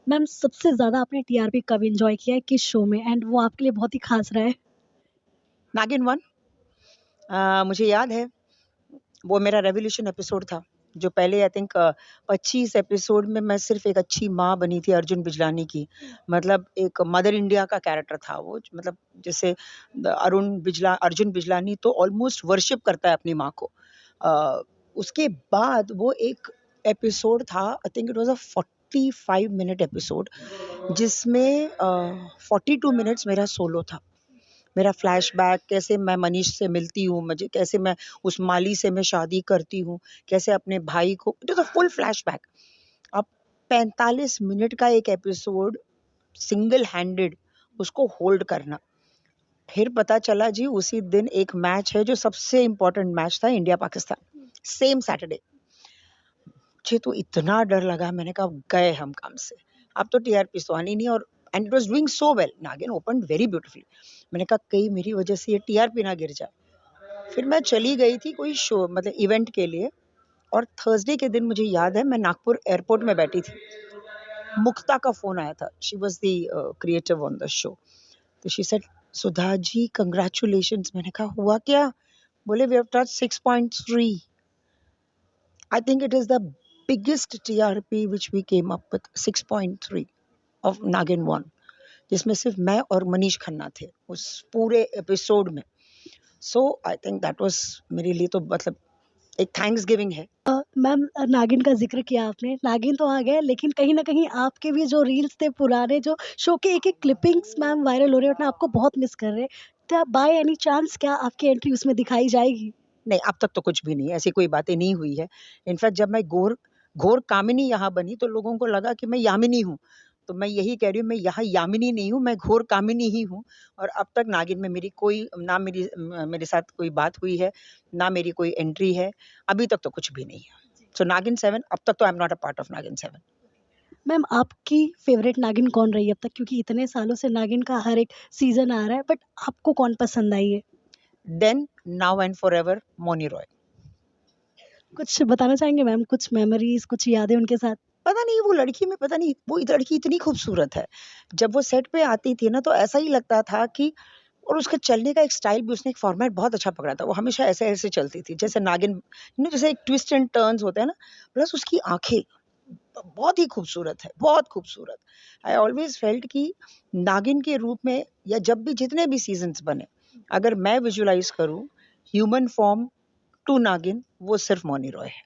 Ma'am सबसे ज़्यादा आपने टीआरपी कब एन्जॉय किया है, किस शो में एंड वो आपके लिए बहुत ही ख़ास रहा है? नागिन 1 मुझे याद है वो मेरा रेवोल्यूशन एपिसोड था, जो पहले आई थिंक 25 एपिसोड में मैं सिर्फ़ एक अच्छी माँ बनी थी अर्जुन बिजलानी की। मतलब एक मदर इंडिया का कैरेक्टर था वो, मतलब जैसे अर्जुन बिजलानी तो ऑलमोस्ट वर्शिप करता है अपनी माँ को। उसके बाद वो एक एपिसोड था, I think it was a 45 minute episode, जिसमें 42 मिनट्स मेरा सोलो था। मेरा फ्लैशबैक, कैसे मैं मनीष से मिलती हूँ, मुझे कैसे मैं उस माली से मैं शादी करती हूँ, कैसे अपने भाई को, it is a full flashback. अब 45 मिनट का एक एपिसोड सिंगल हैंडेड उसको होल्ड करना। फिर पता चला जी उसी दिन एक मैच है जो सबसे इम्पोर्टेंट मैच था, इंडिया पाकिस्तान, सेम सैटरडे। मुझे तो इतना डर लगा, मैंने कहा गए हम काम से, अब तो टीआरपी तो आनी नहीं। और and it was doing so well, नागिन ओपन वेरी ब्यूटीफुली। मैंने कहा कहीं मेरी वजह से ये टीआरपी ना गिर जाए। फिर मैं चली गई थी कोई शो, मतलब इवेंट के लिए, और थर्सडे के दिन मुझे याद है मैं नागपुर एयरपोर्ट में बैठी थी, मुक्ता का फोन आया था, she was the creative on the show. तो she said Sudha ji congratulations. मैंने कहा हुआ क्या? बोले we have touch 6.3। I think it is the biggest TRP which we came up with, 6.3 of Nagin 1, जिसमें सिर्फ मैं और मनीष खन्ना थे उस पूरे एपिसोड में। सो आई थिंक दैट वाज मेरे लिए तो मतलब एक थैंक्स गिविंग है। मैम नागिन का ज़िक्र किया आपने, नागिन तो आ गए लेकिन कहीं न कहीं आपके भी जो रील्स थे पुराने जो शो के एक-एक क्लिपिंग्स मैम वायरल हो रहे हैं और ना आपको बहुत मिस कर रहे हैं। क्या बाय एनी चांस क्या आपकी एंट्री उसमें दिखाई जाएगी? नहीं, अब तक तो कुछ भी नहीं, ऐसी कोई बातें नहीं हुई है। इनफैक्ट जब मैं घोर घोर कामिनी यहाँ बनी तो लोगों को लगा कि मैं यामिनी हूँ। तो मैं यही कह रही हूँ, मैं यहाँ यामिनी नहीं हूँ, मैं घोर कामिनी ही हूँ। और अब तक नागिन में मेरी कोई ना मेरे साथ कोई बात हुई है, ना मेरी कोई एंट्री है। अभी तक तो कुछ भी नहीं है। सो नागिन 7 अब तक तो I am not a part of नागिन 7। मैम आपकी फ़ेवरेट नागिन कौन रही है अब तक? क्योंकि इतने सालों से नागिन का हर एक सीज़न आ रहा है, बट आपको कौन पसंद आई है? Then, now and forever Mouni Roy. कुछ बताना चाहेंगे मैम, कुछ मेमोरीज़, कुछ यादें उनके साथ? पता नहीं वो लड़की में, पता नहीं वो लड़की इतनी खूबसूरत है। जब वो सेट पे आती थी ना तो ऐसा ही लगता था कि, और उसका चलने का एक स्टाइल भी, उसने एक फॉर्मेट बहुत अच्छा पकड़ा था। वो हमेशा ऐसे-ऐसे चलती थी जैसे नागिन, जैसे एक ट्विस्ट एंड टर्न्स होते हैं ना, प्लस उसकी आँखें बहुत ही खूबसूरत है, बहुत खूबसूरत। आई ऑलवेज़ फेल्ट कि नागिन के रूप में, या जब भी जितने भी सीज़न्स बने, अगर मैं विजुअलाइज़ करूँ ह्यूमन फॉर्म टू नागिन, वो सिर्फ मौनी रॉय है।